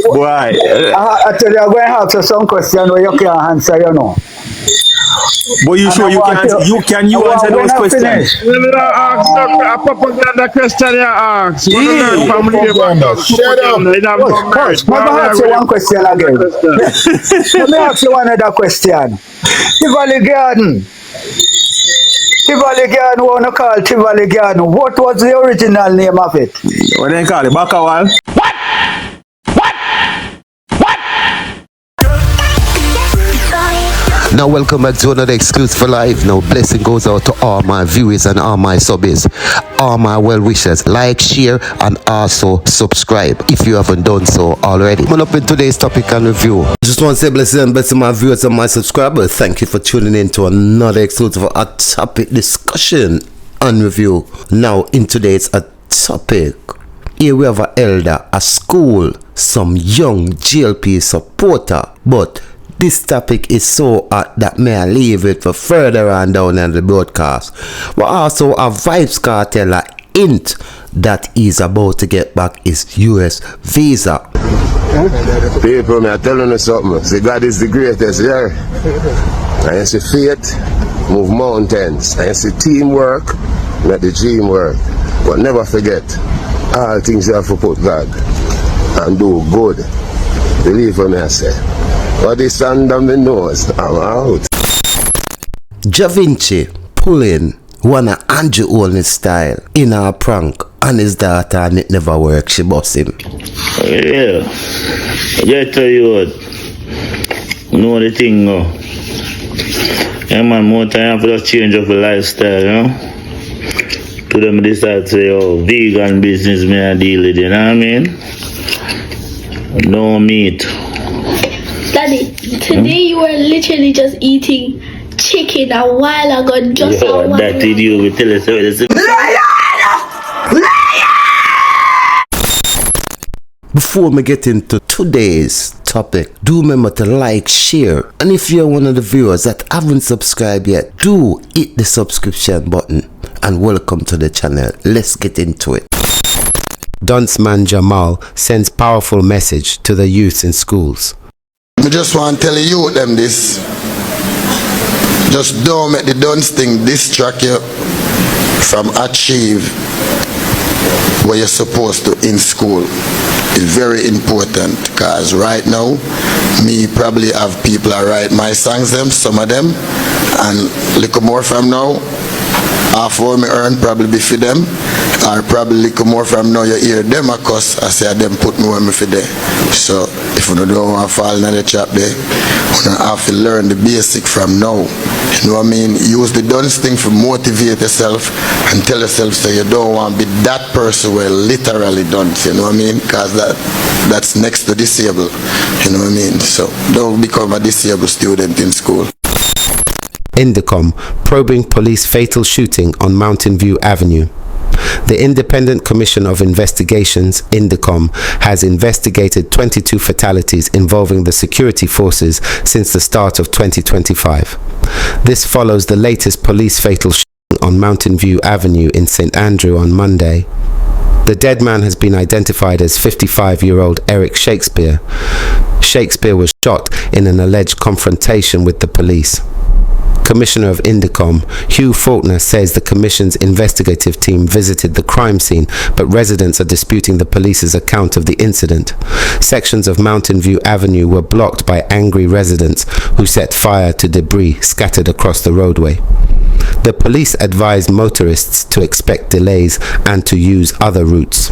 Why? I tell you, I'm going to ask you some question where you can't answer, you know. But you sure you can answer those questions? A propaganda question you ask. Shut up. Let me ask you one question again. Let me ask you another question. Tivoli Garden, what you call Tivoli Garden? What was the original name of it? What do they call it? Bakawal? Now welcome back to another exclusive for live. Now blessing goes out to all my viewers and all my subbies, all my well wishers. Like, share and also subscribe if you haven't done so already. Coming up in today's topic and review, just want to say blessing and blessing my viewers and my subscribers. Thank you for tuning in to another exclusive topic discussion and review. Now in today's topic, here we have an elder, a school, some young GLP supporter, but this topic is so hot that may I leave it for further on down in the broadcast. We also have Vybz Kartel a hint that he's about to get back his US visa. People, me I telling you something. See, God is the greatest, yeah. And you see faith, move mountains. And you see teamwork, let the dream work. But never forget, all things you have to put God and do good. Believe me, I say. What is under my nose? I'm out. Ja Vinci pulling one of Andrew HOLNESS style in a prank and his daughter, and it never worked. She boss him. Yeah. I tell you what. Know the thing now. Yeah man, more time for just change of a lifestyle, you know? To them decide to say, oh, vegan business may I deal with, you know what I mean? No meat. Daddy, today you were literally just eating chicken a while ago. Just a while that did you will tell us Before we get into today's topic, do remember to like, share, and if you're one of the viewers that haven't subscribed yet, do hit the subscription button and welcome to the channel. Let's get into it. Dunceman Jamal sends powerful message to the youth in schools. I just want to tell you them this. Just don't make the dunce thing distract you from achieve what you're supposed to in school. It's very important because right now me probably have people that write my songs, them, some of them, and little more from now, half what me earn probably be for them, or probably little more from now you hear them a cuss, I say them put me where me for there. So if you don't want to fall in the trap there, you have to learn the basic from now. You know what I mean? Use the dunce thing to motivate yourself and tell yourself so you don't want to be that person where literally dunce, you know what I mean? Because that's next to disabled, you know what I mean? So don't become a disabled student in school. INDECOM probing police fatal shooting on Mountain View Avenue. The Independent Commission of Investigations, INDECOM, has investigated 22 fatalities involving the security forces since the start of 2025. This follows the latest police fatal shooting on Mountain View Avenue in St. Andrew on Monday. The dead man has been identified as 55-year-old Eric Shakespeare. Shakespeare was shot in an alleged confrontation with the police. Commissioner of INDECOM, Hugh Faulkner, says the Commission's investigative team visited the crime scene, but residents are disputing the police's account of the incident. Sections of Mountain View Avenue were blocked by angry residents who set fire to debris scattered across the roadway. The police advised motorists to expect delays and to use other routes.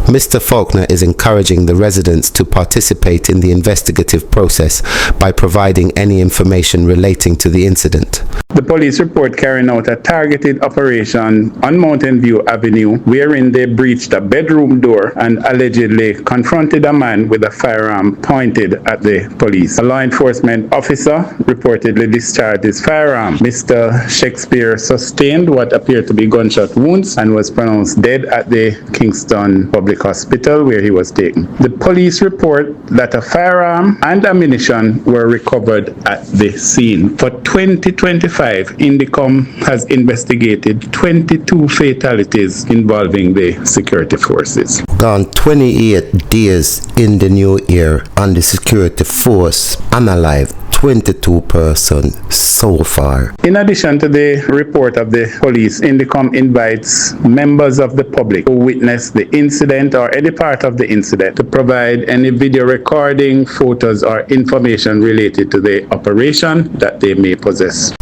Mr. Faulkner is encouraging the residents to participate in the investigative process by providing any information relating to the incident. The police report carrying out a targeted operation on Mountain View Avenue wherein they breached a bedroom door and allegedly confronted a man with a firearm pointed at the police. A law enforcement officer reportedly discharged his firearm. Mr. Shakespeare sustained what appeared to be gunshot wounds and was pronounced dead at the Kingston public hospital where he was taken. The police report that a firearm and ammunition were recovered at the scene. For 2025, INDECOM has investigated 22 fatalities involving the security forces. Gone 28 days in the new year and the security force unalive 22 persons so far. In addition to the report of the police, INDECOM invites members of the public who witnessed the incident or any part of the incident to provide any video recording, photos, or information related to the operation that they may possess.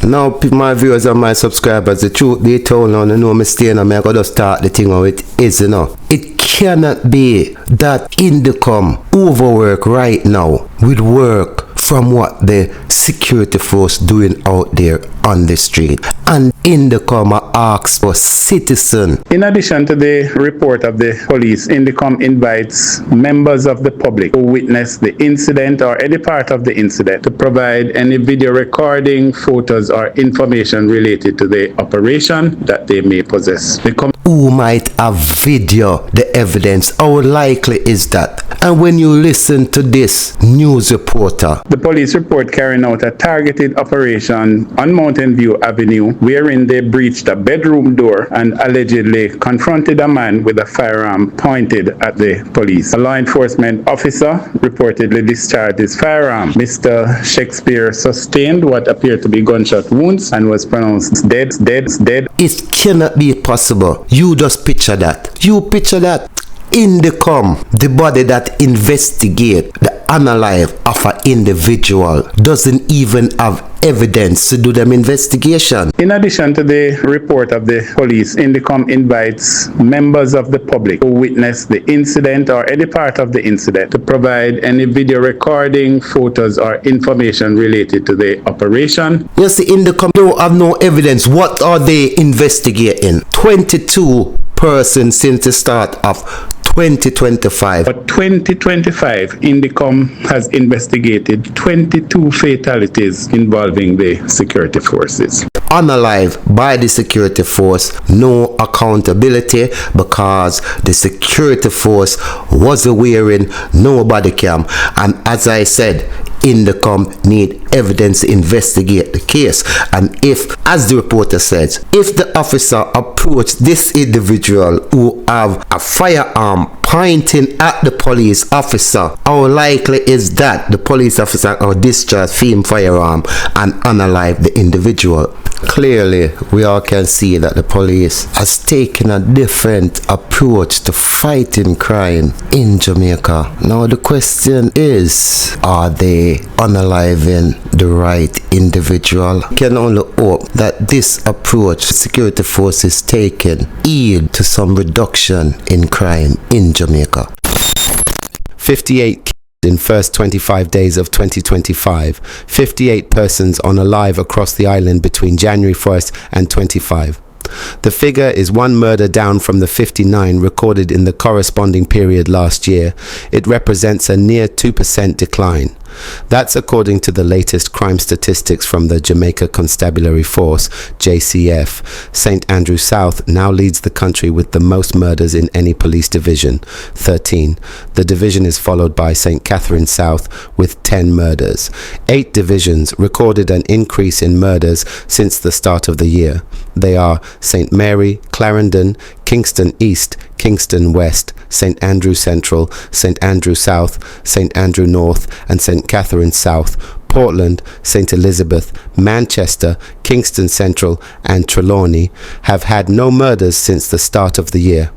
Now, my viewers and my subscribers, the truth be told, now, no mistake, I'm going to start the thing how it is, you know. It cannot be that INDECOM overwork right now with work from what the security force doing out there on the street. And INDECOM asks for citizen. In addition to the report of the police, INDECOM invites members of the public who witnessed the incident or any part of the incident to provide any video recording, photos, or information related to the operation that they may possess. Who might have video the evidence? How likely is that? And when you listen to this news reporter, the police report carrying out a targeted operation on Mountain View Avenue wherein they breached a bedroom door and allegedly confronted a man with a firearm pointed at the police. A law enforcement officer reportedly discharged his firearm. Mr. Shenseea sustained what appeared to be gunshot wounds and was pronounced dead. It cannot be possible. You just picture that. You picture that. INDECOM, the body that investigate the unalive of an individual, doesn't even have evidence to do them investigation. In addition to the report of the police, INDECOM invites members of the public who witnessed the incident or any part of the incident to provide any video recording, photos, or information related to the operation. You see, INDECOM don't have no evidence. What are they investigating? 22 persons since the start of 2025. For 2025, INDECOM has investigated 22 fatalities involving the security forces. Unalive by the security force, no accountability because the security force wasn't wearing no body cam. And as I said, INDECOM need evidence to investigate the case. And if, as the reporter says, if the officer approached this individual who have a firearm pointing at the police officer, how likely is that the police officer will discharge film firearm and unalive the individual? Clearly, we all can see that the police has taken a different approach to fighting crime in Jamaica. Now the question is, are they unaliving the right individual? We can only hope that this approach security forces taken yield to some reduction in crime in Jamaica. 58 in first 25 days of 2025, 58 persons unalive across the island between January 1st and 25. The figure is one murder down from the 59 recorded in the corresponding period last year. It represents a near 2% decline. That's according to the latest crime statistics from the Jamaica Constabulary Force, JCF. St. Andrew South now leads the country with the most murders in any police division, 13. The division is followed by St. Catherine South with 10 murders. 8 divisions recorded an increase in murders since the start of the year. They are St. Mary, Clarendon, Kingston East, Kingston West, St. Andrew Central, St. Andrew South, St. Andrew North, and St. Catherine South, Portland, St. Elizabeth, Manchester, Kingston Central, and Trelawney have had no murders since the start of the year.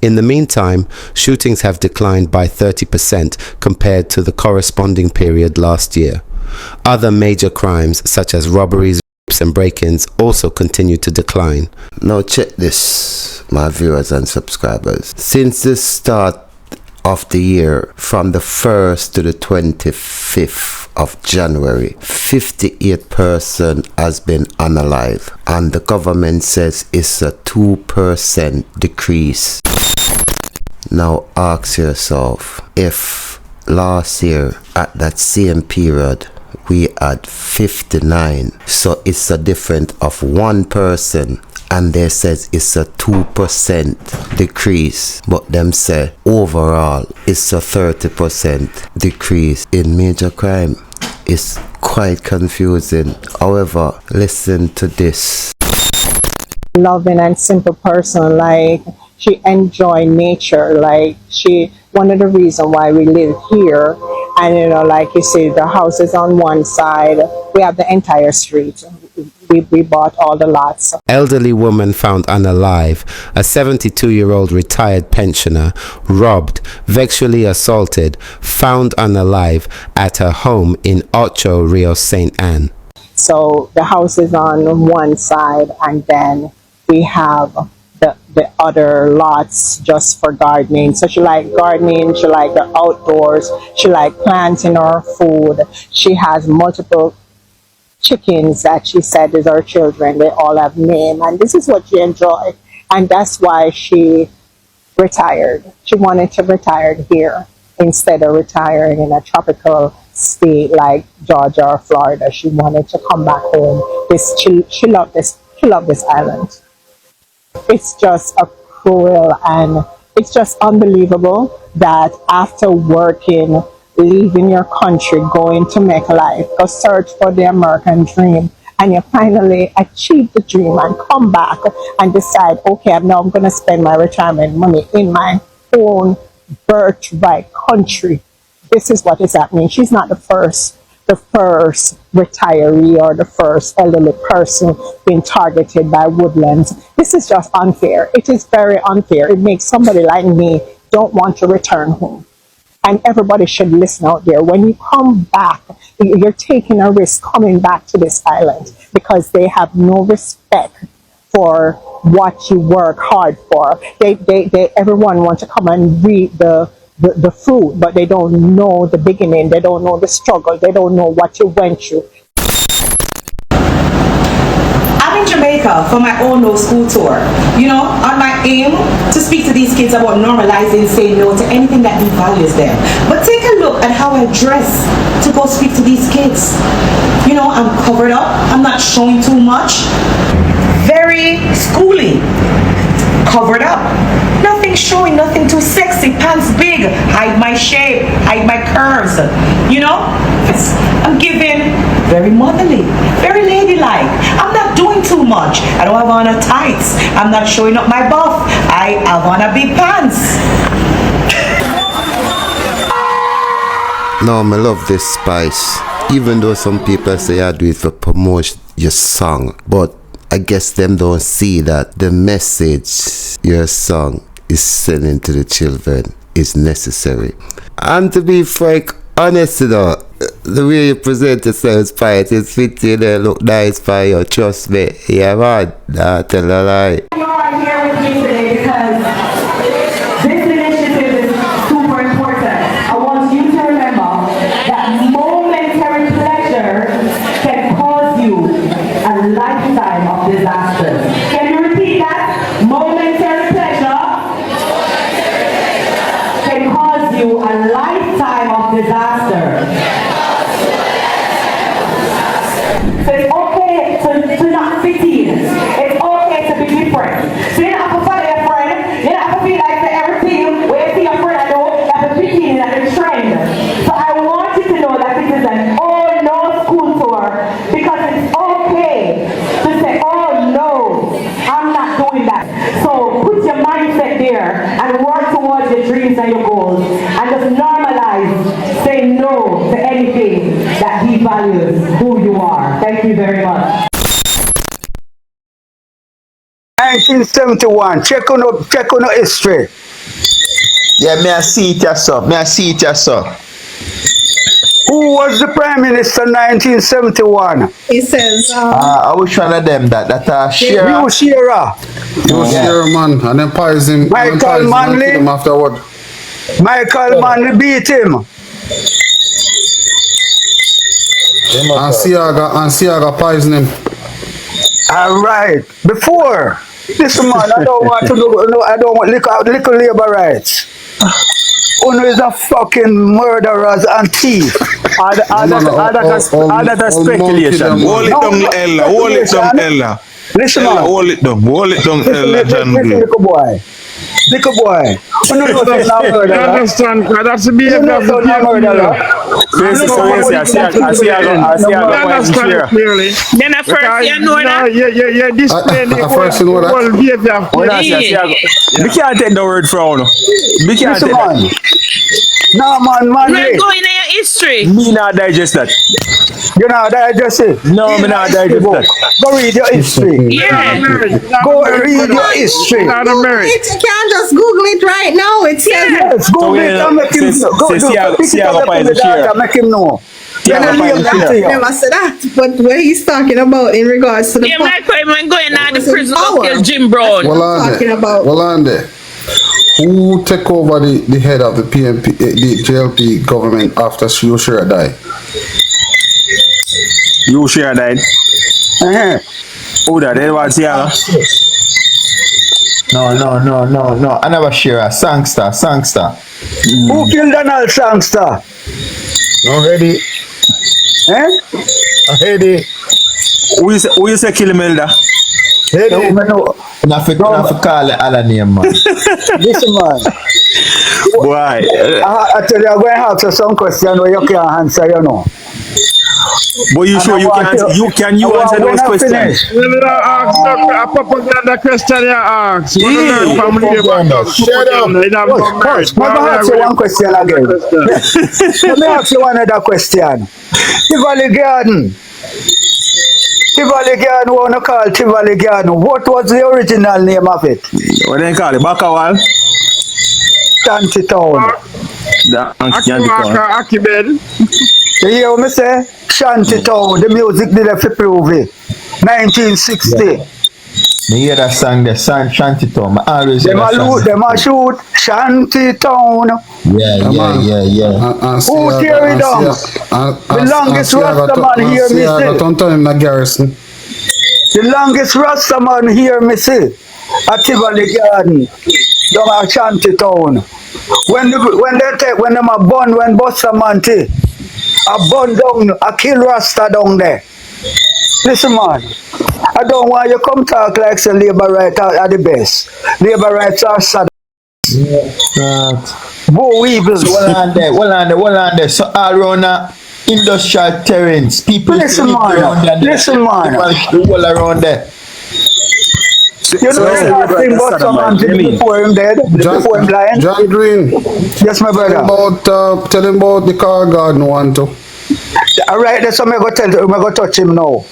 In the meantime, shootings have declined by 30% compared to the corresponding period last year. Other major crimes, such as robberies and break-ins, also continue to decline. Now check this, my viewers and subscribers. Since the start of the year, from the 1st to the 25th of January, 58 person has been unalive, and the government says it's a 2% decrease. Now ask yourself, if last year at that same period we had 59, so it's a difference of one person and they says it's a 2% decrease, but them say overall it's a 30% decrease in major crime. It's quite confusing. However, listen to this. Loving and simple person, like she enjoy nature, like one of the reasons why we live here, and you know, like you see, the house is on one side, we have the entire street, we bought all the lots. Elderly woman found unalive, a 72-year-old retired pensioner, robbed, sexually assaulted, found unalive at her home in Ocho Rios, St. Anne. So the house is on one side, and then we have the other lots just for gardening. So she like gardening, she like the outdoors, she like planting her food. She has multiple chickens that she said is her children. They all have name, and this is what she enjoyed, and that's why she retired. She wanted to retire here instead of retiring in a tropical state like Georgia or Florida. She wanted to come back home. She loved this island. It's just a cruel, and it's just unbelievable that after working, leaving your country, going to make life, go search for the American dream, and you finally achieve the dream and come back and decide, okay, now I'm going to spend my retirement money in my own birthright country. This is what is happening. She's not the first retiree or the first elderly person being targeted by Woodlands. This is just unfair. It is very unfair. It makes somebody like me don't want to return home. And everybody should listen out there. When you come back, you're taking a risk coming back to this island because they have no respect for what you work hard for. Everyone wants to come and read the fruit, but they don't know the beginning, they don't know the struggle, they don't know what you went through. I'm in Jamaica for my own no school tour, you know, on my aim to speak to these kids about normalizing saying no to anything that devalues them. But take a look at how I dress to go speak to these kids. You know, I'm covered up, I'm not showing too much, very schooly, covered up. Nothing showing, nothing too sexy, pants big, hide my shape, hide my curves, you know? I'm giving very motherly, very ladylike. I'm not doing too much. I don't have on a tights. I'm not showing up my buff. I have on a big pants. No, I love this spice. Even though some people say I do it for promote your song, but I guess them don't see that the message your song is sending to the children is necessary. And to be frank, honest, you know, the way you present yourself, Spice, is fit you there, look nice for you, trust me. Yeah, man, nah, tell a lie. You are here with me today because this initiative is super important. I want you to remember that momentary pleasure can cause you a lifetime of disaster. Can you repeat that? Momentary pleasure can cause you a lifetime of disaster. So it's okay to not fit in. It's okay to be different. So you don't have to follow your friend. You don't have to feel like everything where you see your friend, I know you have to fit in at the trend. So I want you to know that this is an all no school tour because it's okay to say, oh no, I'm not doing that. So put your mindset there and work towards your dreams and your goals and just normalize saying no to anything that devalues who you are. Thank you very much. 1971. Check on history. Yeah, may I see it yourself. Who was the Prime Minister in 1971? It says, I wish one of them that Shearer. You Shearer. Shearer, man. And then poison. Michael Manley. Afterward. Michael Manley beat him. And Siaga poison him. Alright. Before. Listen man, I don't want to do, I don't want little labor rights. Uno is a fucking murderers and thief. That is speculation. Hold it down, Ella. Listen, man. Hold it down, Listen, little boy. Little boy. You know nothing now murder. I understand, that's the You behavior know of the nothing now murder. I understand clearly. Then at first you know that? Yeah, displaying the whole behavior of We can't take the word from you. We can't take that. No, man. We're going in your history. Me not digest that. You know digest it? No, me not digest that. Go read your history. Yeah. Go read your history. You can't just Google it right now. It's Yes, Google it and make him know. Go make him know. Never said that, but what he's talking about in regards to the Michael, I'm going out the prison to kill Jim Brown. Talking about. Who take over the head of the PMP, the JLP government after Shenseea died? Shenseea died? Who that? Edward Seaga? No. I never share a Sangster. Who killed Donald Sangster? Already. Already. Who you say kill Imelda? Enough to call it other name, man. Listen, man. Why? I tell you, I'm going to ask you some question where you can't answer, you know. But you sure you can answer? You answer those questions? A propaganda question you ask. Shut up. Let me ask you one question again. Let me ask you another question. Tivoli Garden, what you call Tivoli Garden? What was the original name of it? What do you call it? Bakawal? Shantytown. Akibed. You hear what I say? Shantytown. The music did a prove it. 1960. Me hear that song, the Shantytown. I always hear that song. Them a shoot Shantytown. Yeah. Who tear it down? The longest Rastaman here, me say. The longest Rastaman here, me say. At Tivoli Garden. Down at Shantytown. When them a bun, when Busta Man take, a bun down, a kill Rasta down there. Listen, man. I don't want you come talk like say labor rights are the best. Labor rights are sad. Bo weevils. Hold on there. So all around industrial terrains, people listen, man. Listen, man. All around there. You know the thing about someone before him dead, before him blind? John Green. Yes, my brother. Tell him about the car garden one too. Alright, that's what I'm going to tell you. I'm going to touch him now.